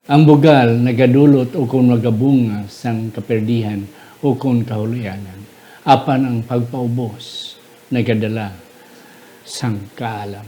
Ang bugal nagadulot o kung magabunga sang kaperdihan o kung kahuluyanan. Apan ang pagpaubos nagadala sang kaalam.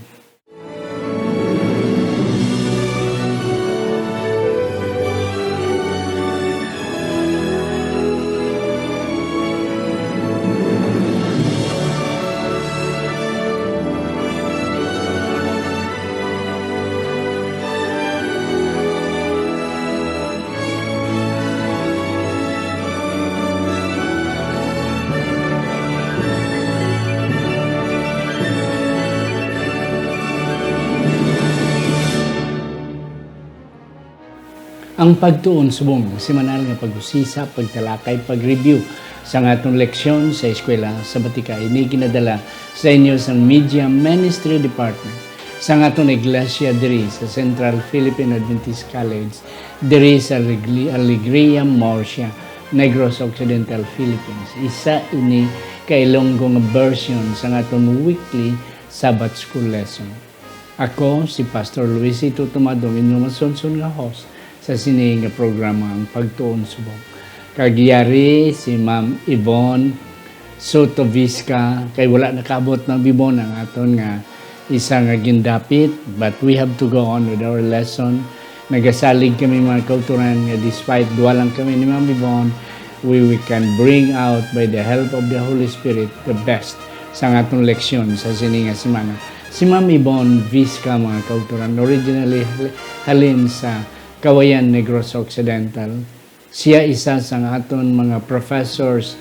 Ang pagtuon subong semanal nga pag-usisa, pagtalakay, pag-review sa atong leksyon sa eskwela sa Batika ini ginadala sa inyo sa Media Ministry Department sa atong iglesia diri sa Central Philippine Adventist College diri sa Alegria, Murcia, Negros Occidental, Philippines. Isa ini ka Ilonggo nga version sa atong weekly Sabbath School lesson. Ako si Pastor Luisito Tumadong, inyong masunsun nga host sa sining nga programa ang Pagtuon Subong. Kagyari si Ma'am Yvonne Soto Vizca, kay wala nakabot ng bibon ang aton nga isa nga gindapit, but we have to go on with our lesson. Nagasalig kami mga kauturan nga despite duwa lang kami ni Ma'am Yvonne, we can bring out by the help of the Holy Spirit the best sa atong leksyon sa sining nga semana. Si Ma'am Yvonne Vizca mga kauturan, originally halin sa Kawayan, Negros Occidental. Siya isa sa aton mga professors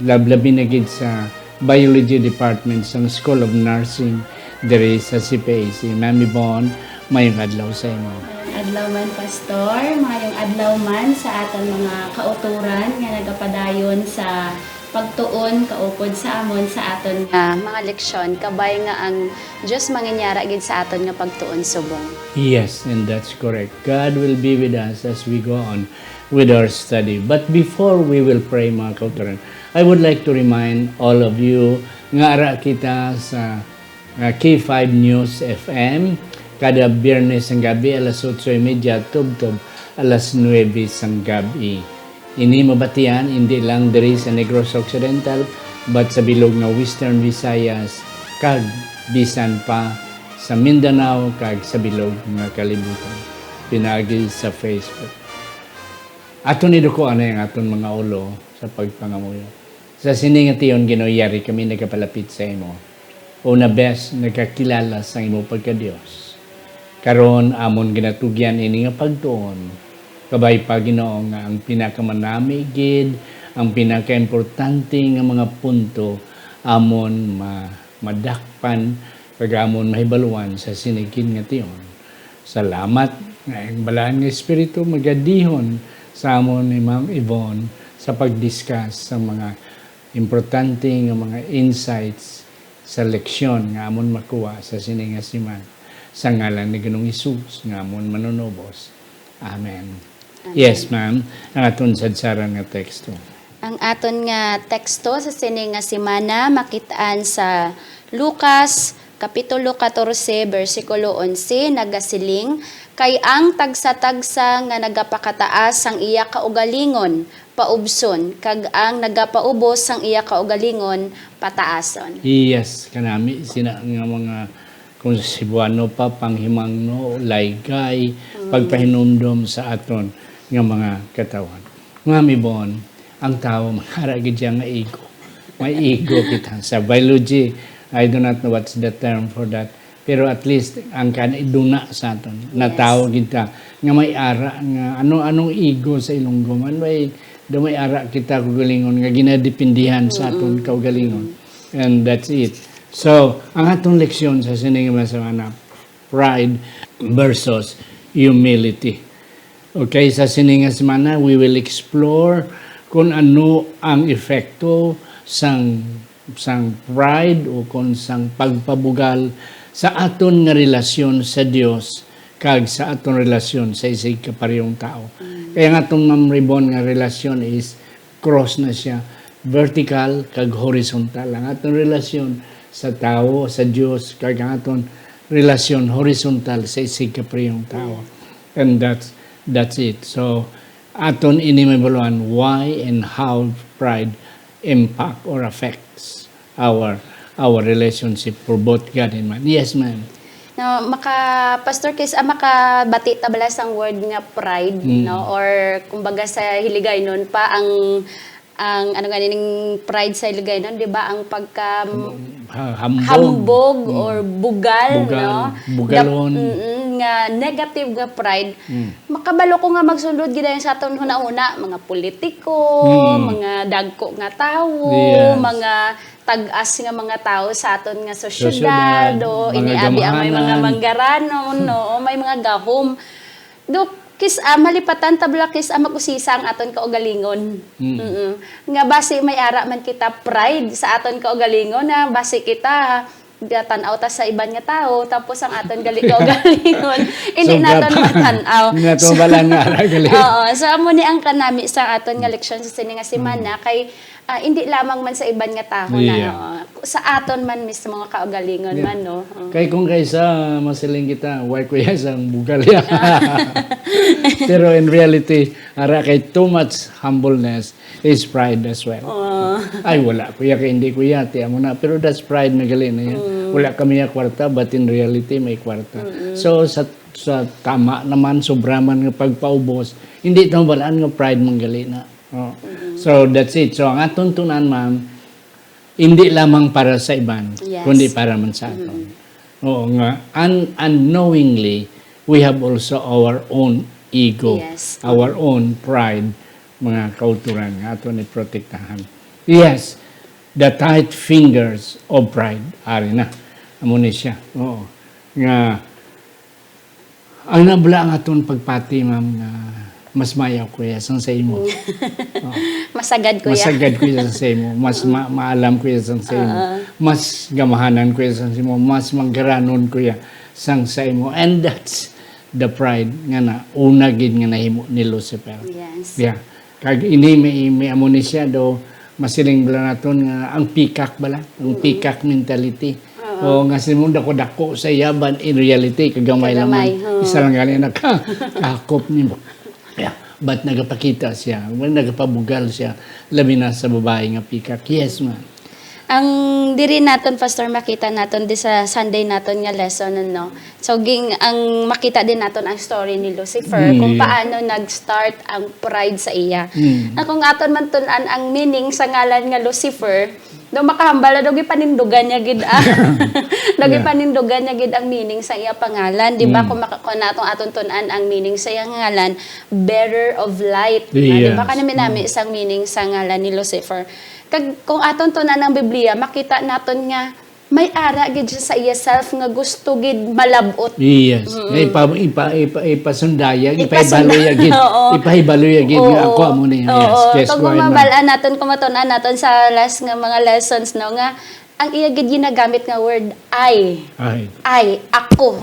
lablabi na gid sa Biology Department sa School of Nursing diri sa CPAC. Ma'am Yvonne, mayong adlaw sa imo. Adlaw man, Pastor. Mayong adlaw man sa aton mga kauturan nga nagapadayon sa pagtuon kaupod sa amon sa aton nga mga leksyon kabay nga ang Dios manginyara gid sa aton nga pagtuon subong. Yes, and that's correct. God will be with us as we go on with our study. But before we will pray mga kauturan, I would like to remind all of you nga ara kita sa K5 News FM kada Biyernes ang gabi alas 8:30 tubtob alas 9 sang gabi. Ini mabatian hindi lang diri sa Negros Occidental but sa bilog nga Western Visayas kag bisan pa sa Mindanao kag sa bilog nga kalibutan. Pinagi sa Facebook. Aton ni duko ana ang aton mga ulo sa pagpangamuyo. Sa sining nga tiyon ginoyari kami nagapalapit sa imo. Una best nagkakilala sa imo pagka-Dios. Karon amon ginatugyan ini nga pagtuon. Kabay pa Ginoo nga ang pinakamanami gid, ang pinakaimportante nga mga punto amon madakpan kag amon mahibaluan sa sinigid nga tiyon. Salamat nga ang balahan nga espiritu magadihon sa amon ni Ma'am Yvonne sa pagdiscuss sa mga importante nga mga insights sa leksyon nga amon makuha sa sining nga semana. Sa ngalan ni Ginoong Hesus nga amon manunubos. Amen. Yes, ma'am. Ang aton sadsaran nga teksto. Ang aton nga teksto sa sining nga semana makitaan sa Lucas Kapitulo 14, versikulo 11, nagasiling, kay ang tagsa-tagsa nga nagapakataas ang iya kaugalingon, paubson, kag ang nagapaubos ang iya kaugalingon, pataason. Yes, kanami, sina nga mga kung Cebuano pa, panghimangno, laygay, pagpahinumdom sa aton nga mga katawan. Nga mibon, ang tao, makaragid siya nga ego. May ego kita. Sa biology, I do not know what's the term for that. Pero at least, ang kaniduna sa aton. Yes. Natawag kita. Nga may ara, nga anong ego sa Ilonggo man. May ara kita kaugalingon, nga ginadipindihan sa aton kaugalingon. And that's it. So, ang atong leksyon sa sining nga pride versus humility. Okay, sa sining nga semana, we will explore kung ano ang epekto sang pride o kung sang pagpabugal sa aton nga relasyon sa Dios kag sa aton relasyon sa isig kaparehong tao. Kaya nga itong mamribon nga relasyon is cross na siya, vertical kag horizontal. Ang aton relasyon sa tao, sa Dios, kag ang aton relasyon horizontal sa isig kaparehong tao. And That's it. So, aton ini may buluan why and how pride impact or affects our relationship for both God and man. Yes, ma'am. No, Pastor Chris, makabati tabala sang word nga pride, no? Or kumbaga sa Hiligay nun pa ang ano nga ning pride sa Hiligay nun, 'di ba? Ang pagka hambog or bugal, no? Bugalon. Nga negative nga pride. Makabalo ko nga magsundod gid sa aton hunahuna, mga politiko, mga dagko nga tawo, Yes. mga tag-as nga mga tao sa aton nga sosyedad, o mga iniabi ang may mga gamahanan. manggaranon, no, o may mga gahom. Do malipatan tabla magusisa ang aton kaugalingon. Nga base may ara man kita pride sa aton kaugalingon na base kita tanaw ta sa iban nga tao tapos ang aton kaugalingon hindi naton matanaw. Nga to bala nga ara gali. Oo, so amo ni ang kanami sa aton nga leksyon sa sini nga semana kay hindi lamang man sa iban nga tao na sa aton man mismo nga kaugalingon man, no. Kay kung kaysa masiling kita, why kuya isang bugal ya. Pero in reality, ara kay too much humbleness is pride as well. Ay wala kuya kay hindi kuya ti amo na, pero that's pride na gali na yan. Wala kami ya kwarta but in reality may kwarta. So sa tama naman sobra man nga pagpaubos, hindi ta balaan nga pride manggali na. So that's it. So ang aton tunan, ma'am, hindi lamang para sa iban, kundi para man sa aton. Oo nga, unknowingly, we have also our own ego, our own pride, mga kauturan nga aton iprotektahan. Yes, the tight fingers of pride, ari na, amo ni siya. Oo. Nga, ang nabla ang aton pagpati, ma'am, nga mas mayaw kuya sang sa imo. Masagad kuya. Masagad kuya sang sa imo. Mas maalam kuya sang sa imo. Mas gamahanan kuya sang sa imo. Mas manggaranon kuya sang sa imo. And that's the pride nga na una gid nga nahimo ni Lucifer. Yes. Yeah. Kag ini may amo ni siya do masiling bala naton nga ang peacock bala, ang peacock mentality. O nga simong dako-dako sa yaban in reality kagamay lamang. Isa lang gali nakakop nimo. Yeah. But nagapakita siya, nagapabugal siya, labi na sa babae nga peacock. Yes, ma'am. Ang diri naton Pastor makita naton di sa Sunday naton nga lesson, no. So ang makita din naton ang story ni Lucifer kung paano nag-start ang pride sa iya. Na kung aton man tun-an ang meaning sa ngalan nga Lucifer, do makahambal do panindugan niya gid Dagi panindugan niya gid ang meaning sa iya pangalan, di ba? Kung natong aton tun-an ang meaning sa iya ngalan, bearer of light. Di ba kanami nami isang meaning sa ngalan ni Lucifer. Kag kung aton tun-an ang Biblia, makita naton nga may ara gid siya sa iya self nga gusto gid malabot. Yes. Ipasundayag, ipahibaluyag gid. Ipahibaluyag gid nga ako amo ni. Yes. Kung mabalaan naton kumatunan naton sa last nga mga lessons, no, nga ang iya gid ginagamit nga word I, ako.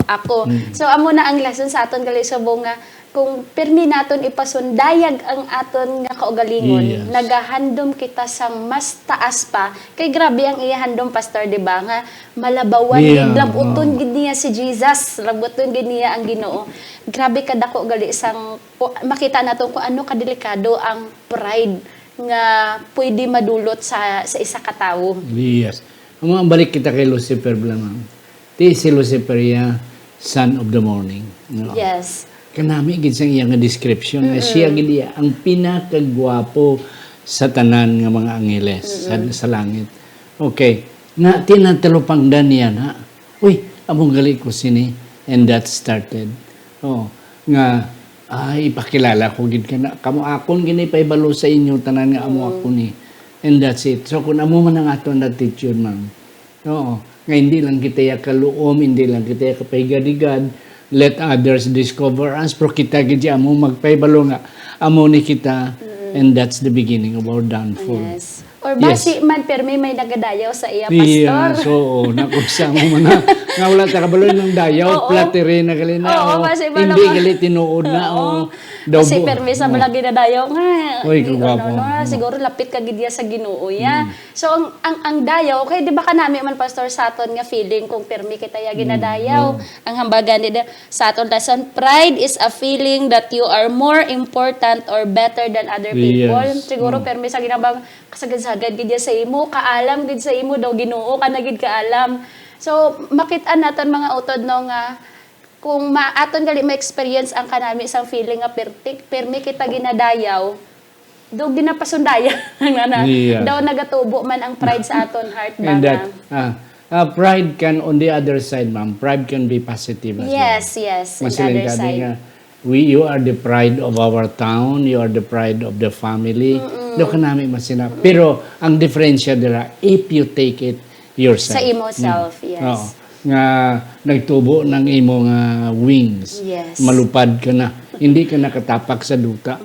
So amo na ang lesson sa aton gali subong nga kung permi naton ipasundayag ang aton nga kaugalingon, nagahandom kita sang mas taas pa. Kay grabe ang iya handom, Pastor, di ba? Nga malabawan gid labuton gid niya si Jesus, labuton gid niya ang Ginoo. Grabe kadako gali sang makita naton kung ano kadelikado ang pride nga pwede madulot sa isa ka tawo. Yes. Ang balik kita kay Lucifer bala, ma'am. Ti si Lucifer ya, son of the morning. No? Yes. Kanami gid sang iyang description nga siya gid ang pinakagwapo sa tanan nga mga angeles sa langit. Okay. Na tinatalupangdan niya na. Uy, among gali ko sini, and that started. Oh, nga ipakilala ko gid kana kamo akon gini paibalo sa inyo tanan nga amo ako ni. And that's it. So kung amo man ang aton attitude, ma'am. Oo. Nga hindi lang kita ya kaluom, hindi lang kita ya kapaygadigad. Let others discover us. Pero kita gid amo magpaybalo nga amo ni kita, and that's the beginning of our downfall. Yes. Or basi man permi may nagadayaw sa iya Yeah, pastor. so, nakusa mo na. Nga wala takabaloy ng dayaw, Oo. plateri na gali na. Oo, kasi wala Hindi ka- gali tinuod na. Oo. Daw Kasi bu- permi sa malagi na dayaw nga. Uy, kagwapo. Siguro lapit ka gid ya sa Ginoo ya. So ang dayaw kay di ba kanami man pastor sa aton nga feeling kung permi kita ya ginadayaw. Ang hambagan ni sa aton lesson, pride is a feeling that you are more important or better than other people. Yes. Siguro permi sa ginabang kasagad-sagad gid ya sa imo, kaalam gid sa imo daw Ginoo ka na gid kaalam. So makit-an naton mga utod no nga kung maaton gali ma-experience ang kanami isang feeling nga permi kita ginadayaw, do ginapasundaya na Yeah. daw nagatubo man ang pride sa aton heart ba And nga. that, pride can, on the other side, ma'am, pride can be positive as well. Yes, on the Masiling other ka side. nga, you are the pride of our town, you are the pride of the family. Doon ka namin masinap. Pero, ang diferensya dira, if you take it yourself. Sa imo self, yes. Oo. Nga, nagtubo ng imo nga wings. Yes. Malupad ka na. Hindi ka nakatapak sa duta.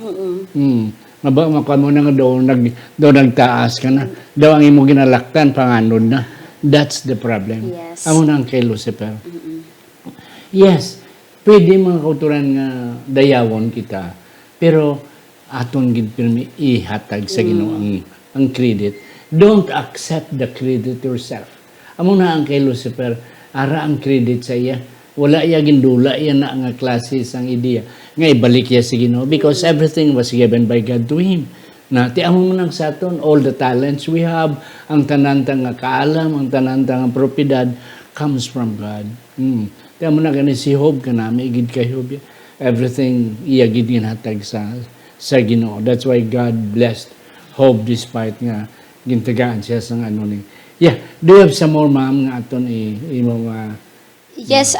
Maka mo na nga daw nagtaas ka na. Daw ang imo ginalaktan, panganod na. That's the problem. Yes. Amo na ang kay Lucifer. Yes, pwede mga kauturan nga dayawon kita. Pero aton gid pirmi ihatag sa Ginoo ang credit. Don't accept the credit yourself. Amo na ang kay Lucifer, ara ang credit sa iya. Wala iya gindula iya na nga klase sang ideya. Nga ibalik iya sa Ginoo because everything was given by God to him. Na ti amo man sa aton all the talents we have, ang tanantang nga kaalam, ang tanantang nga propiedad comes from God. Ti amo na gani si Job kanami gid kay Job. Everything iya gid ginhatag sa Ginoo. That's why God blessed Job despite nga gintagaan siya sang ano ni. Yeah, do you have some more ma'am nga aton imo Yes,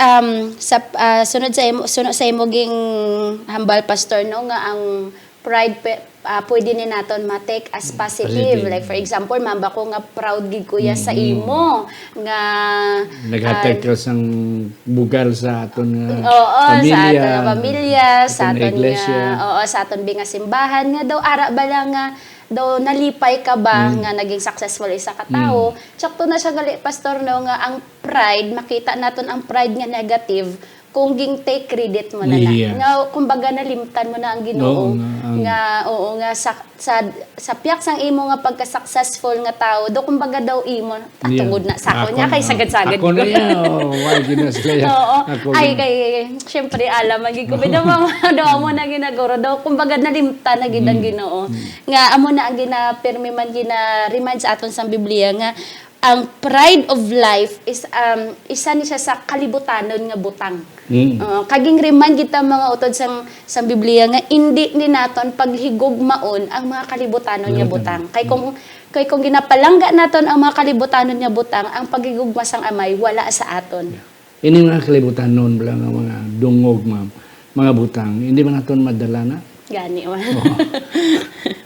sunod sa imo ging hambal pastor no nga ang pride pwede ni naton ma-take as positive. Like for example, mamba ko nga proud gid kuya sa imo nga naghatag ka sang bugal sa aton nga oo, pamilya, sa aton nga pamilya, sa aton aton iglesia. nga oo, sa aton binga simbahan nga daw ara bala nga daw nalipay ka ba nga naging successful isa ka tao. Tsakto na siya gali pastor no nga ang pride makita naton ang pride nga negative kung ging take credit mo na na. Yeah. Nga kumbaga nalimtan mo na ang Ginoo nga sa piyak sang imo nga pagka-successful nga tao do kumbaga daw imo tungod na sa ako niya kay sagad-sagad ako na yan why ginas kaya oo. ako Ay, kay, syempre, alam, magigubid ang mga daw mo na ginaguro. Daw, kumbaga, nalimta na ginang Ginoo. Nga, amo na ang ginapirmi man gina-remind sa aton sa Biblia nga, ang pride of life is isa ni siya sa kalibutanon nga butang. Kaging remind kita mga utod sa Biblia nga hindi ni naton paghigugmaon ang mga kalibutanon nga butang. Kay kung ginapalangga naton ang mga kalibutanon nga butang, ang paghigugma sang amay wala sa aton. ini mga kalibutan noon lang ang mga dungog ma'am mga butang hindi man naton madala na Gani man.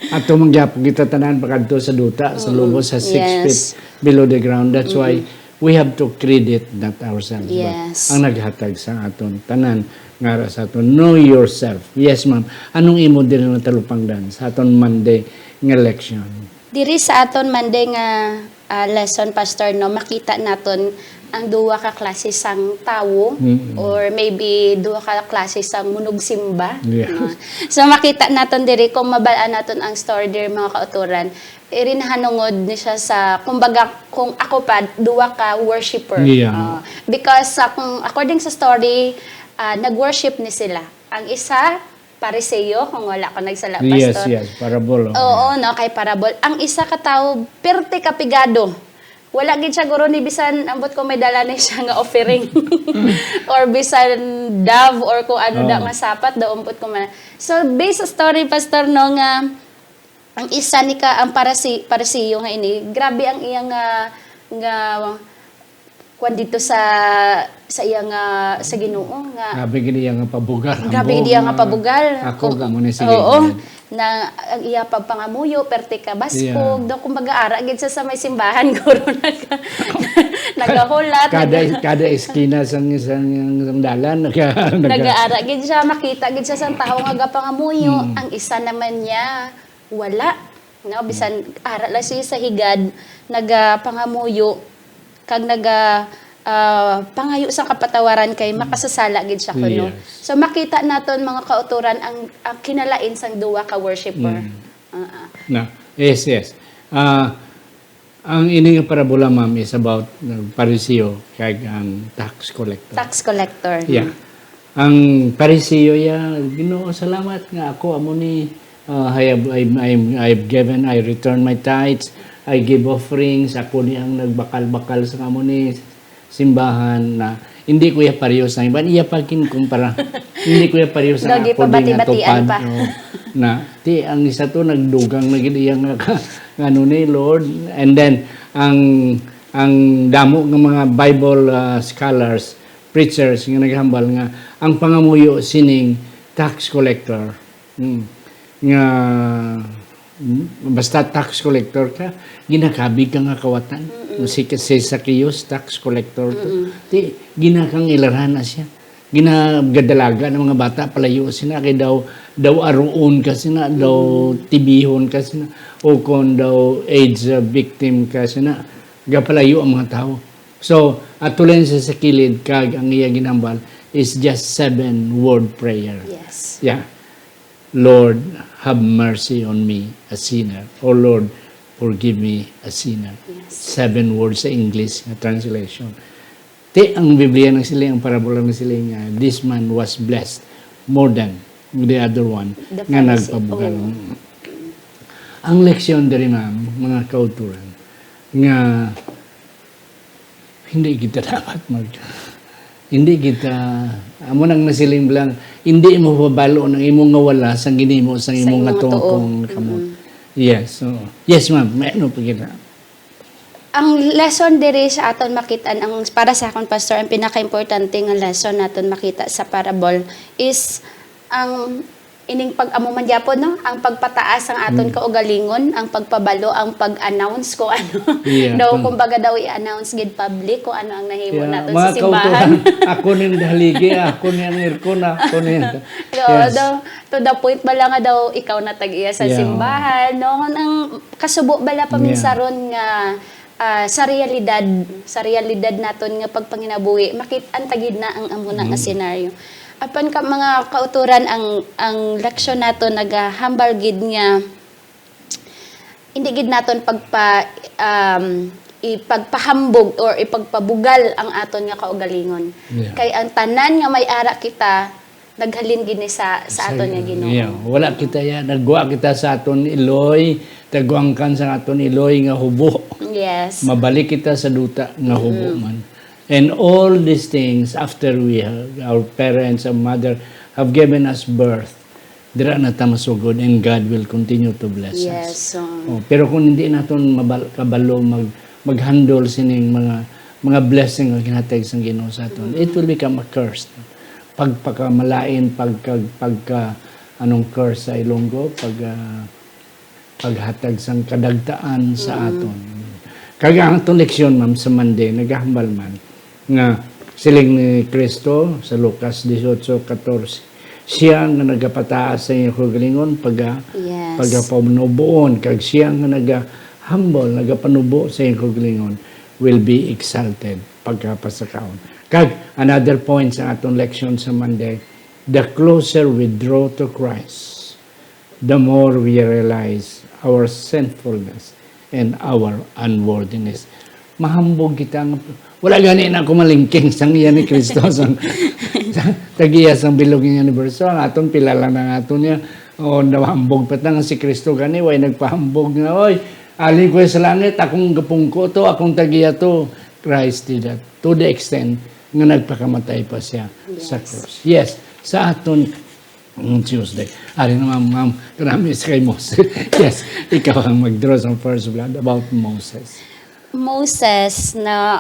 ato mangyapo kita tanan pakadto sa duta sa lubos sa 6 Yes. feet below the ground. That's why we have to credit that ourselves. But Yes. ang naghatag sa aton tanan ngara sa aton know yourself. Yes ma'am. Anong imo din na talupangdan sa aton Monday nga election? Diri sa aton Monday nga lesson pastor no makita naton ang duwa ka klase sang tawo or maybe duwa ka klase sang munog simba. Yeah. No? So makita naton diri kung mabalaan naton ang story diri mga kauturan. Irinahanungod ni siya sa kumbaga kung ako pa duwa ka worshipper. Yeah. Because kung according sa story nag-worship ni sila. Ang isa Pariseo, kung wala ko nagsala pastor. Yes, parabol. Oo, no, kay parabol. Ang isa ka tao, perte kapigado. Wala gid siya guro ni bisan ambot ko may dala ni siya nga offering. Or bisan dove or kung ano da nga sapat daw ambot ko man. So based sa story pastor no nga ang isa ni ka ang parisiyo nga ini, grabe ang iyang nga kwan dito sa iyang sa Ginoo nga Grabe gini nga pabugal. grabe gid nga pabugal. Ako ka mo ni sige. Oo. Na ang iya pagpangamuyo perti ka baskog Yeah. daw kumbaga ara gid sa may simbahan guro nagahulat Kada eskina sang dalan nagaara gid siya makita gid siya sa tao nga gapangamuyo ang isa naman niya wala No, bisan ara lang siya sa higad, nagapangamuyo kag pangayo sa kapatawaran kay makasasala gid siya kuno. Yes. So makita naton mga kauturan ang kinalain sang duwa ka worshiper. Na, yes. Ang ini nga parabola, ma'am, is about Pariseo kag ang tax collector. Tax collector. Yeah. Ang Pariseo Ginoo, salamat nga ako amo ni I've given, I return my tithes, I give offerings, ako ni ang nagbakal-bakal sa amo ni simbahan na hindi ko pareho sa iba. Iya pagkin kumpara. Hindi ko pareho sa Dagi ako pa din nga bati-batian tupad. pa. No, na ang isa to nagdugang na gid iya nga ano ni Lord. And then ang damo ng mga Bible scholars, preachers nga naghambal nga ang pangamuyo sining tax collector. Nga basta tax collector ka, ginakabig ka nga kawatan. Si Zacchaeus, tax collector to. Di, ginakang ilarhan na siya. Ginagadalaga ng mga bata, palayo sina, kay daw aruon ka sina, daw tibihon ka sina, o kung daw AIDS victim ka sina, gapalayo ang mga tao. So, atuloy sa kilid, kag ang iya ginambal is just 7-word prayer. Yes. Yeah. Lord, have mercy on me, a sinner. O Lord, forgive me, a sinner. Yes. 7 words sa English na translation. Ang Biblia ng siling, ang parabola ng siling, this man was blessed more than the other one The nga Pharisee. nagpabugal. Ang leksyon dari, ma'am, mga kauturan, nga hindi kita dapat hindi kita amo nang nasiling lang hindi mo babalo ng imong ngawala sang ginimo sang imong ngatungkong kamot. Yes. So, yes, ma'am. May ano pa kita? Ang lesson diri sa aton makitaan, ang para sa akong pastor, ang pinaka-importante nga lesson naton makita sa parable is ang ining pag-amo man gyapon, no? Ang pagpataas ang aton kaugalingon, ang pagpabalo, ang pag-announce ko ano. Yeah. Daw kumbaga daw i-announce gid public kung ano ang nahimo naton mga sa simbahan. kautuhan, ako ning haligi, ako ni Irkon, ako ni. Yes. Daw, to the point bala nga daw ikaw na tag-iya sa Yeah. simbahan, no? Ang kasubo bala paminsaron nga sa realidad naton nga pagpanginabuhi makit-an tagid na ang amo na nga senaryo. Apan ka mga kauturan ang leksyon nato nagahambal gid nga hindi gid naton ipagpahambog or ipagpabugal ang aton nga kaugalingon. Yeah. Kay ang tanan nga may ara kita naghalin gini sa aton nga Ginoo. Yeah. Wala kita nagwa kita sa aton iloy, tagwangkan sa aton iloy nga hubo. Yes. Mabalik kita sa duta nga hubo man. And all these things, after our parents and mother have given us birth, dira na ta masugod and God will continue to bless us. Yes. Pero kung hindi naton kabalo mag-handle sining mga blessing nga ginhatag sang Ginoo sa aton, it will become a curse. Pagpakamalain, anong curse sa Ilonggo, paghatag sang kadagtaan sa aton. Kaya ang itong leksyon, ma'am, sa Monday, naghahambal man, nga siling ni Kristo sa Lucas 18:14. Siya nga nagapataas sa iyong kagalingon Yes. pagapanubuon, kag siya nga nagahambol, nagapanubo sa iyong kagalingon will be exalted pagkapasakaon. Kag another point sa atong leksyon sa Monday, the closer we draw to Christ, the more we realize our sinfulness and our unworthiness. Mahambog kita nga wala gani na ako malingking sang iya ni Kristo sang tagiya sang bilog niya ni Berso ang aton pilala na aton niya o nawambog pa nga si Kristo gani way nagpahambog nga oy aling ko sa langit akong gapungko to akong tagiya to. Christ did that to the extent nga nagpakamatay pa siya sa cross. Yes, sa aton Tuesday. Ari na ma'am, karami sa kay Moses. Yes, ikaw ang mag-draw sa first blood about Moses. Moses na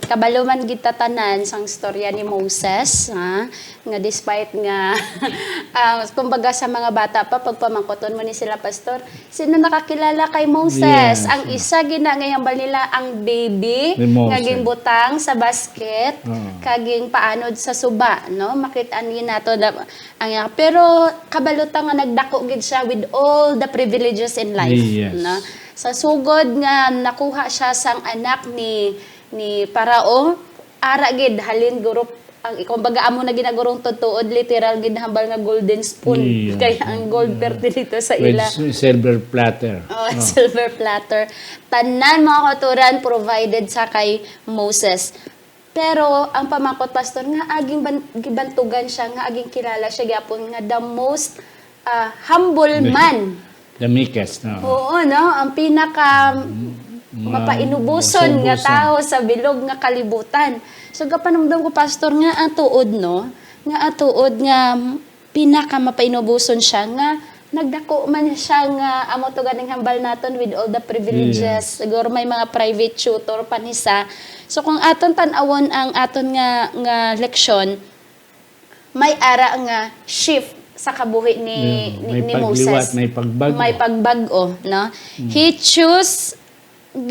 kabalo man kita tanan sang storya ni Moses, ha, nga despite nga kumbaga sa mga bata pa pagpamangkoton mo ni sila pastor, sino nakakilala kay Moses? Yes. Ang isa gina ngayang nila ang baby Ni Moses. nga gimbutang sa basket kaging paanod sa suba, no, makit-an nato pero kabalota nga nagdako gid siya with all the privileges in life, Yes. no. Sa sugod nga nakuha siya sang anak ni Parao, ara gid halin gurup ang kumbaga amo na ginagurong tutuod literal gid hambal nga golden spoon. Yeah. Kaya ang gold per dito sa With ila. silver platter. Oh, silver platter. Tanan mga kauturan provided sa kay Moses. Pero ang pamangkot pastor nga aging gibantugan siya nga aging kilala siya gyapon nga the most humble man. The meekest. Oo, no? Ang pinaka mapainubuson nga tao sa bilog nga kalibutan. So, kapanamdam ko, pastor, nga atuod, no? Nga atuod nga pinaka mapainubuson siya nga nagdako man siya nga amo to ganing hambal naton with all the privileges. Siguro may mga private tutor panisa. So, kung aton tan-awon ang aton nga leksyon, may ara nga shift sa kabuhi ni Moses. May pagbago. May pagbago, no? He choose,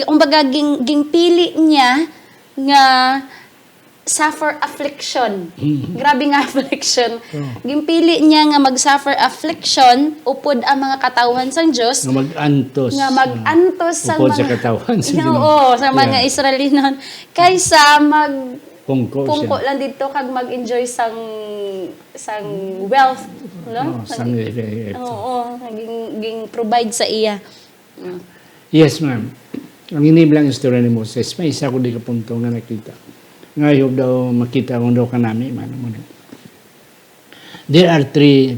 umbaga, pili niya nga suffer affliction. Grabe nga affliction. Gimpili niya nga mag-suffer affliction upod ang mga katawhan sang Dios. Nga mag-antos. Nga mag-antos sa upod mga sa katawan. Oo, sa mga Israelinon kaysa Pungko lang dito kag mag-enjoy sang wealth, no? Oo, ging provide sa iya. Yes, ma'am. Ang iniblang istorya ni Moses, may isa ko di ka punto nga nakita. Ngayon daw makita kung daw ka namin, there are three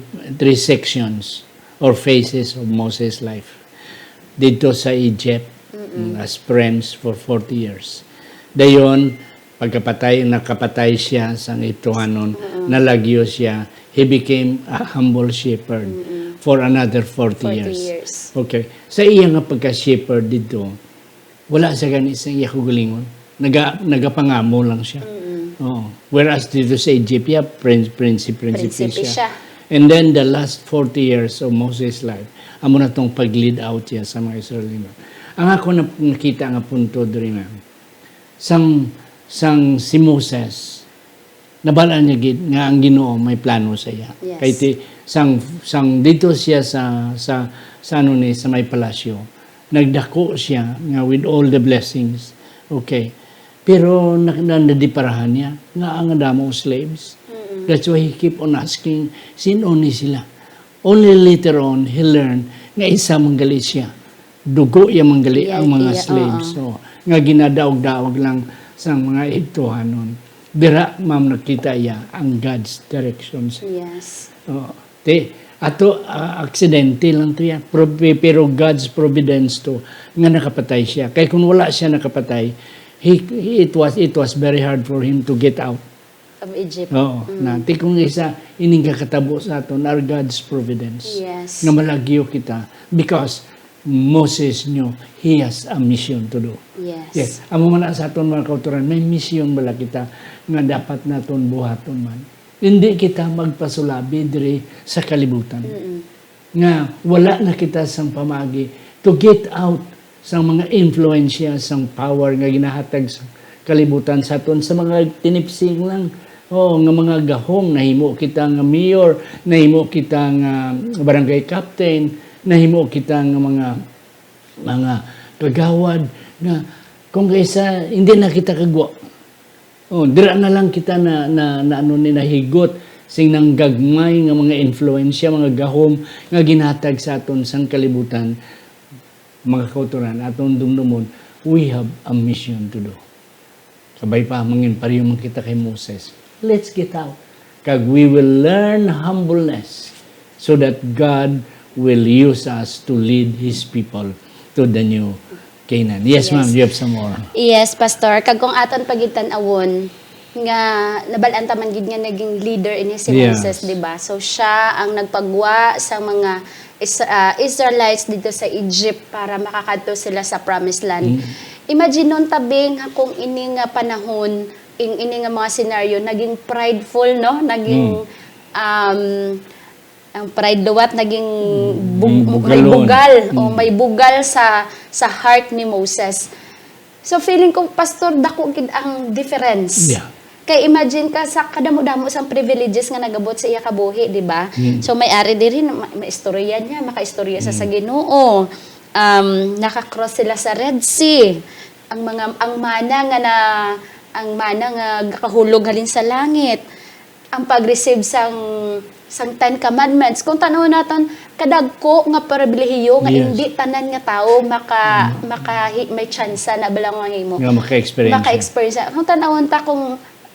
sections or phases of Moses' life. Dito sa Egypt, as friends for 40 years. Dayon, nakapatay siya sa ituhanon, nalagyo siya, he became a humble shepherd for another 40 years. Okay. Sa iya nga pagka-shepherd dito, wala sa gani sa iya kugulingon. Nagapangamo lang siya. Oh. Whereas dito sa Egypt, prinsipe siya. And then the last 40 years of Moses' life, amo na tong pag-lead out siya sa mga Israelino. Ang ako nakita nga punto diri ma'am, sang si Moses, nabalaan niya gid nga ang Ginoo may plano sa iya. Yes. Kay sang dito siya sa may palasyo, nagdako siya nga with all the blessings. Okay. Pero nadiparahan niya nga ang damong slaves. That's why he keep on asking, sino ni sila? Only later on, he learned nga isa manggali siya. Dugo yung manggali ang mga slaves. So, nga ginadaog-daog lang sa mga ituhanon. Dira, ma'am, nakita iya ang God's directions. Yes. Ato, aksidente lang to yan. Pero God's providence to, nga nakapatay siya. Kaya kung wala siya nakapatay, it was very hard for him to get out of Egypt. Oo. Nanti kung isa, ining kakatabo sa aton, are God's providence. Yes. Nga malagyo kita. Because Moses knew he has a mission to do. Yes. Amo man sa aton mga kauturan, may mission bala kita nga dapat naton buhaton man. Hindi kita magpasulabi diri sa kalibutan. Nga wala na kita sang pamagi to get out sa mga influensya, sang power nga ginahatag sa kalibutan sa aton sa mga tinipsing lang. Nga mga gahong, nahimo kita nga mayor, nahimo kita nga barangay captain, nahimo kita nga mga kagawad na kung kaysa hindi na kita kagwa. Dira na lang kita na nahigot sing nang gagmay nga mga influensya, mga gahom nga ginhatag sa aton sang kalibutan, mga kauturan, aton dumdumon, we have a mission to do. Sabay pa, mangin pariyo man kita kay Moses. Let's get out. Kag we will learn humbleness so that God will use us to lead His people to the new Canaan. Yes, ma'am, you have some more. Yes, Pastor. Kag kung aton pagitan-awon, nga nabalaan taman gid nga naging leader ini si Moses, di ba? So siya ang nagpagwa sa mga Israelites dito sa Egypt para makakadto sila sa Promised Land. imagine nun tabing kung ini nga panahon, ini nga mga senaryo, naging prideful, no? Naging, ang pride luwat, naging may bugalon. bugal, o may bugal sa heart ni Moses. So feeling ko, Pastor, dako gid ang difference. Yeah. Kay imagine ka sa kadamo-damo sang privileges nga nagabot sa iya kabuhi, di ba? So may ari diri may istorya niya, makaistorya sa Ginoo. Naka-cross sila sa Red Sea. Ang mana nga kahulog halin sa langit. Ang pag-receive sang 10 commandments. Kung tanaw naton kadagko nga pribilehiyo nga Yes. hindi tanan nga tao maka may chance na balang mahimo. Nga maka-experience. Maka-experience. Kung tanawon ta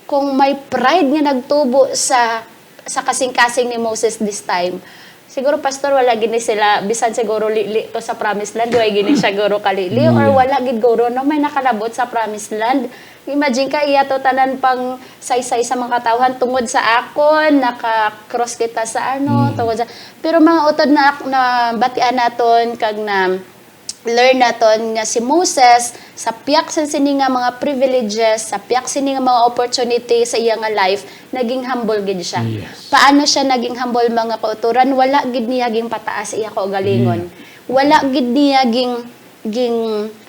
kung may pride nga nagtubo sa kasing-kasing ni Moses this time, siguro, Pastor, wala gini sila, bisan siguro li to sa Promised Land, wala gini siya guro kalili, or wala gid guro no may nakalabot sa Promised Land. Imagine ka, iya to tanan pang saysay sa mga katawhan tungod sa akon, naka-cross kita sa tungod sa... Pero mga utod na batian naton kag na learn naton nga si Moses sa piyak sa sini nga mga privileges, sa piyak sini nga mga opportunity sa iya nga life, naging humble gid siya. Yes. Paano siya naging humble mga kauturan? Wala gid niya ging pataas iya kaugalingon. Wala gid niya ging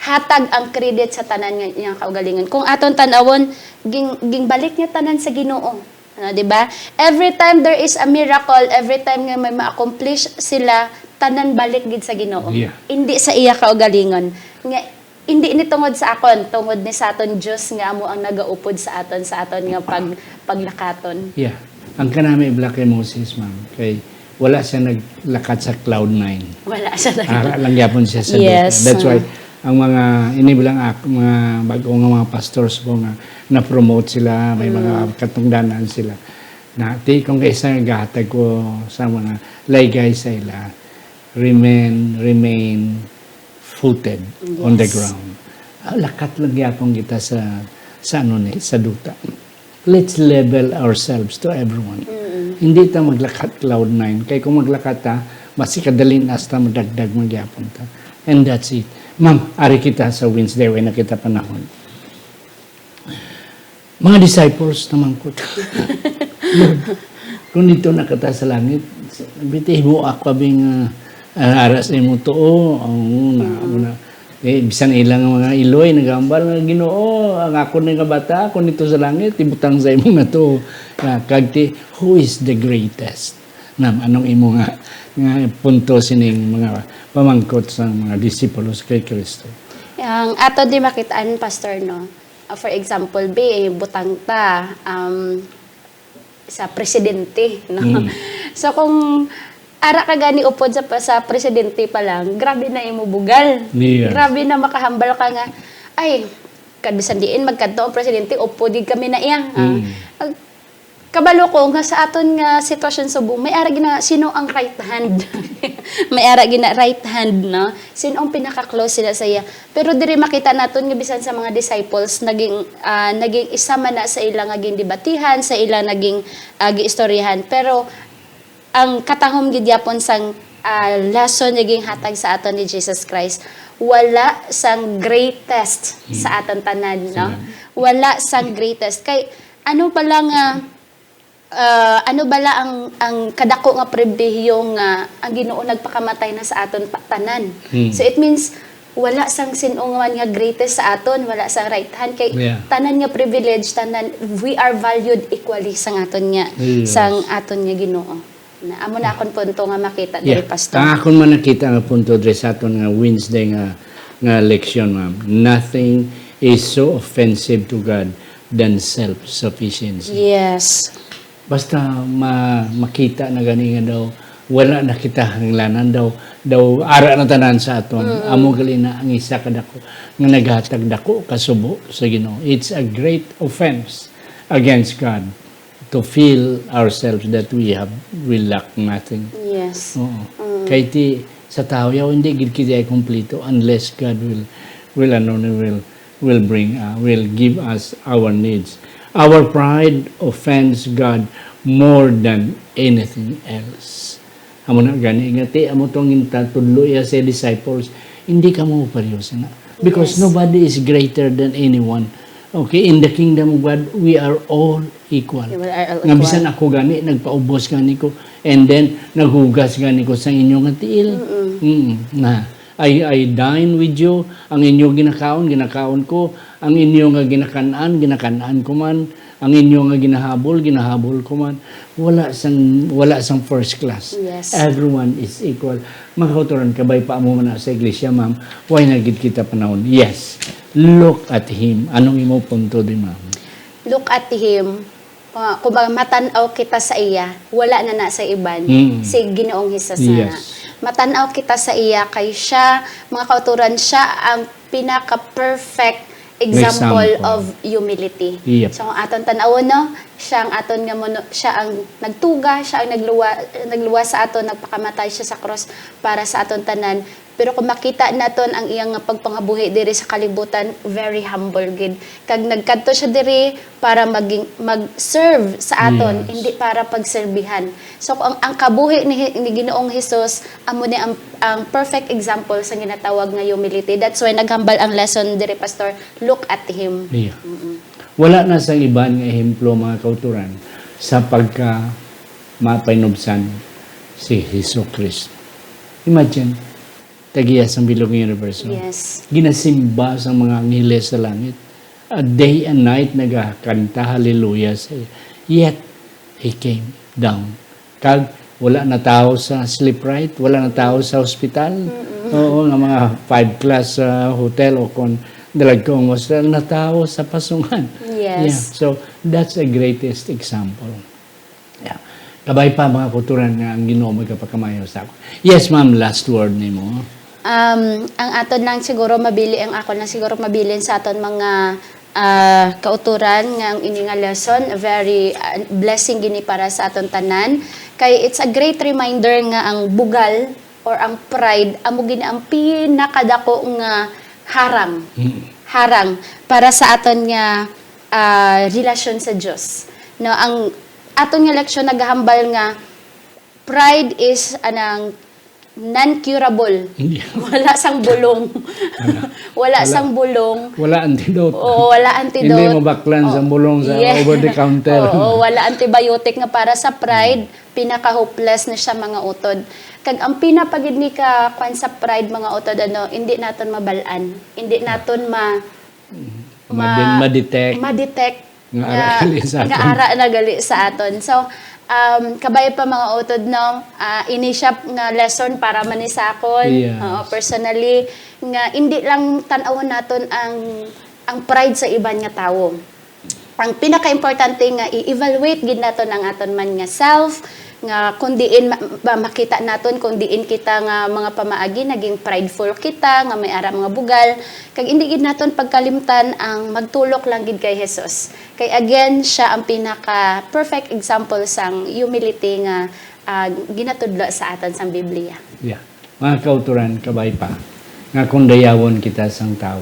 hatag ang credit sa tanan nga niya kaugalingon. Kung aton tanawon, ging balik niya tanan sa Ginoo. Di ba? Every time there is a miracle, every time nga may ma-accomplish sila, tanan balik gid sa Ginoo. Yeah. Hindi sa iya kaugalingon. Nga hindi ni tungod sa akon, tungod ni sa aton Dios nga amo ang nagaupod sa aton nga paglakaton. Yeah. Ang kanami black kay Moses, ma'am, kay wala siya naglakat sa cloud 9. Wala siya Lang yapon siya sa Yes. That's why ang mga inibilang mga bago nga mga pastors ko nga na-promote sila, may mga katungdanan sila. Na ti kung kaysa gahatag ko sa mga laygay sa ila, remain footed on the ground. Lakat lang yapon kita sa duta. Let's level ourselves to everyone. Hindi ta maglakat cloud 9. Kaya kung maglakat ta, mas ikadalin asta madagdag magyapon ta. And that's it. Ma'am, ari kita sa Wednesday when nakita panahon. Mga disciples naman ko. Lord, kung dito nakata sa langit, bitih mo ako bing aras mo to, una. Bisan ilang mga iloy, nagambal nga Ginoo, ang ako nga bata, kung dito sa langit, ibutang sa imo na to. Kagti, who is the greatest? Anong imo nga punto sining mga pamangkot sa mga disipulos kay Kristo? Ang ato di makitaan, Pastor, no? For example, butang ta sa presidente, no? So kung ara ka gani upod sa presidente pa lang, grabe na imo bugal. Yes. Grabe na makahambal ka nga, ay, kadbisan diin magkadto ang presidente, upod di kami na iya. Kabalo ko nga sa aton nga sitwasyon sa buong, may ara gina sino ang right hand? May ara gina right hand, no? Sino ang pinaka-close sila sa iya? Pero diri makita naton nga bisan sa mga disciples naging isa man na sa ilang naging debatihan, sa ilang naging giistoryahan. Pero ang katahom gid yapon sang lesson naging hatag sa aton ni Jesus Christ, wala sang greatest sa aton tanan, no? Wala sang greatest kay ano pala nga ang kadako nga pribilehiyo nga ang Ginoo nagpakamatay na sa aton tanan. So it means wala sang sinungan nga greatest sa aton, wala sang right hand kay tanan nga privilege, tanan we are valued equally sang aton nga sang aton nga Ginoo. Amo na akon punto nga makita diri, Pastor. Akon man nakita nga punto diri sa aton nga Wednesday nga leksyon, ma'am. Nothing is so offensive to God than self-sufficiency. Yes. Basta makita na gani nga daw wala na kita hanglanan daw ara na tanan sa aton. Amo gali na ang isa kadako nga naghatag dako kasubo sa Ginoo. It's a great offense against God to feel ourselves that we lack nothing. Yes. Oo. Kay ti sa tao yaw hindi gid kita kompleto unless God will give us our needs. Our pride offends God more than anything else. Amo na gani ngati amo tong tudlo ya sa disciples, hindi ka mo pareho na. Because Yes. nobody is greater than anyone. Okay, in the kingdom of God, we are all equal. We are all Nga equal. bisan ako gani, nagpaubos gani ko, and then naghugas gani ko sa inyong tiil. Na, I dine with you, ang inyong ginakaon ko, ang inyong nga ginakanan ko man, ang inyong nga ginahabol ko man. Wala sang first class. Yes. Everyone is equal. Mga kauturan, kabay pa mo man sa iglesia, ma'am, why nagid kita panahon? Yes. Look at him. Anong imo punto di, ma'am? Look at him. Kung matanaw kita sa iya, wala na sa iban. Si Ginoong Hesus na. Yes. Matanaw kita sa iya, kay siya, mga kauturan, siya ang pinaka-perfect example of humility. Yep. So, ang aton tanawon, no? Siya ang aton nga siya ang nagtuga, siya ang nagluwa sa aton, nagpakamatay siya sa cross para sa aton tanan. Pero kung makita naton ang iyang pagpangabuhi diri sa kalibutan, very humble gid. Kag nagkadto siya diri para mag-serve sa aton, Yes. hindi para pagserbihan. So ang kabuhi ni Ginoong Hesus amo ni ang perfect example sa ginatawag nga humility. That's why naghambal ang lesson diri, Pastor. Look at him. Yeah. Wala na sa iban nga ehemplo, mga kauturan, sa pagka mapainubsan si Hesus Kristo. Imagine, tagiya sa bilog ng universo. Yes. Ginasimba sa mga angeles sa langit. Day and night nagakanta hallelujah sa iya. Yet, He came down. Kag wala na tao sa sleep right, wala na tao sa hospital. Oo, nga mga 5 class hotel o kung dalagkong hostel na tao sa pasungan. Yes. Yeah. So, that's the greatest example. Yeah. Kabay pa mga kulturan nga ang Ginoo magkapakamayo sa ako. Yes, ma'am, last word ni mo. Ang aton lang siguro mabili, ang ako lang siguro mabilin sa aton mga kauturan nga ang ini nga lesson, very blessing gini para sa aton tanan. Kay it's a great reminder nga ang bugal or ang pride amo gini ang pinakadako nga harang para sa aton nga relasyon sa Dios. No, ang aton nga leksyon naghambal nga pride is anang non-curable. Wala sang bulong. Wala sang bulong. Wala antidote. Oo, wala antidote. Hindi mabaklan sa bulong sa over the counter. Oo, wala antibiotic nga para sa pride. Pinaka-hopeless na siya, mga utod. Kag ang pinapagid ni ka kwan sa pride, mga utod, hindi naton mabalaan. Hindi naton ma-detect. Ma-detect Nga ara gali sa aton. nga ara na gali sa aton. So, kabay pa mga utod, no? Ini siya nga lesson para manisakon. Yes. Personally, nga hindi lang tan-awon naton ang pride sa iban nga tawo. Ang pinaka-importante nga i-evaluate gid naton ang aton man nga self, nga kung diin makita naton kung diin kita nga mga pamaagi naging prideful kita nga may ara mga bugal, kag hindi gid naton pagkalimtan ang magtulok lang gid kay Hesus. Kay again siya ang pinaka perfect example sang humility nga ginatudlo sa aton sang Biblia. Yeah. Mga kauturan, kabay pa, nga kung dayawon kita sang tao,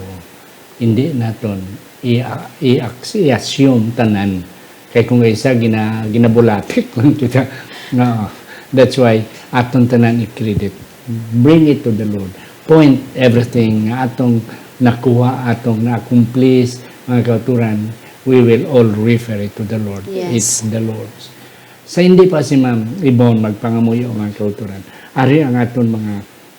hindi naton i-assume tanan. Kaya kung isa ginabulatik lang kita, no. That's why aton tanan i-credit. Bring it to the Lord. Point everything nga atong nakuha, atong na-accomplish, mga kauturan, we will all refer it to the Lord. Yes. It's the Lord's. Sa hindi pa si Ma'am Ibon magpangamuyo, mga kauturan, ari ang aton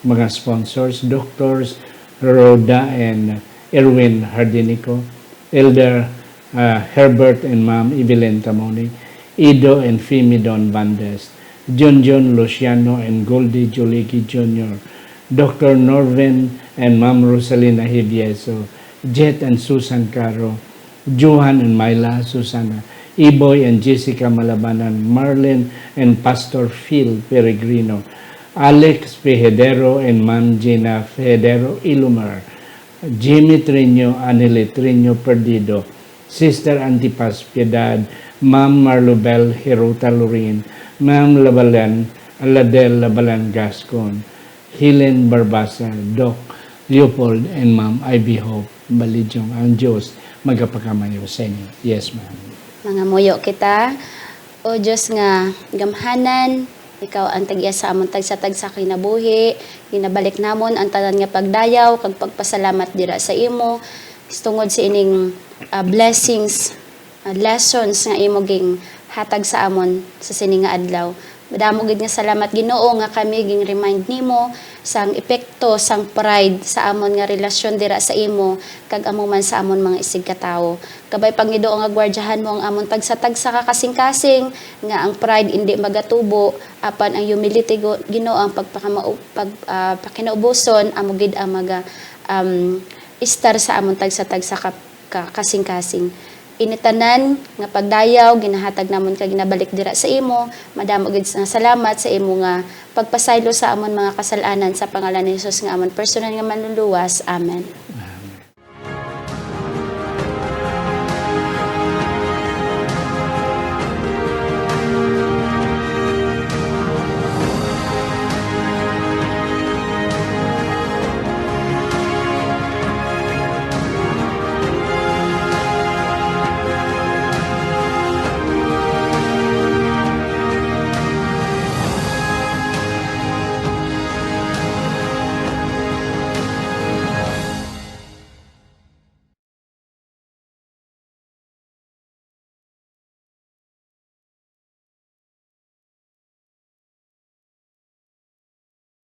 mga sponsors, doctors, Rhoda and Erwin Hardinico, Elder Herbert and Ma'am Evelyn Tamoni, Ido and Fimi Don Bandes, John Luciano and Goldie Joliki Jr., Dr. Norvin and Ma'am Rosalina Hibieso, Jet and Susan Caro, Johan and Myla Susana, Iboy and Jessica Malabanan, Marlene and Pastor Phil Peregrino, Alex Pejedero and Ma'am Gina Federo Ilumar, Jimmy Trino, Anele Trino Perdido, Sister Antipas Piedad, Ma'am Marlobel Hiruta Lorin, Ma'am Aladel Labalan Gascon, Helen Barbasa, Doc Leopold, and Ma'am Ivy Hope Balidyong. Ang Diyos magapakamayo sa inyo. Yes, ma'am. Mga muyo kita, o Diyos nga gamhanan, Ikaw ang tag-iya sa amon tagsa-tagsa kinabuhi, ginabalik namon ang tanan nga pagdayaw kag pagpasalamat dira sa imo tungod sa ining blessings, lessons nga imo ging hatag sa amon sa sini nga adlaw. Madamo gid nga salamat Ginoo nga kami ging remind nimo sang epekto sang pride sa amon nga relasyon dira sa imo kag amo man sa amon mga isig katawo. Kabay Panginoon nga gwardyahan mo ang amon tagsa-tagsa ka kasing-kasing nga ang pride hindi magatubo apan ang humility Ginoo ang pagpakinaubuson amo gid ang maga istar sa amon tagsa-tagsa ka kasing-kasing. Initanan nga pagdayaw ginahatag namon kag ginabalik dira sa imo. Madamo gid nga salamat sa imo nga pagpasaylo sa amon mga kasalanan sa pangalan ni Hesus nga amon personal nga manluluwas. Amen.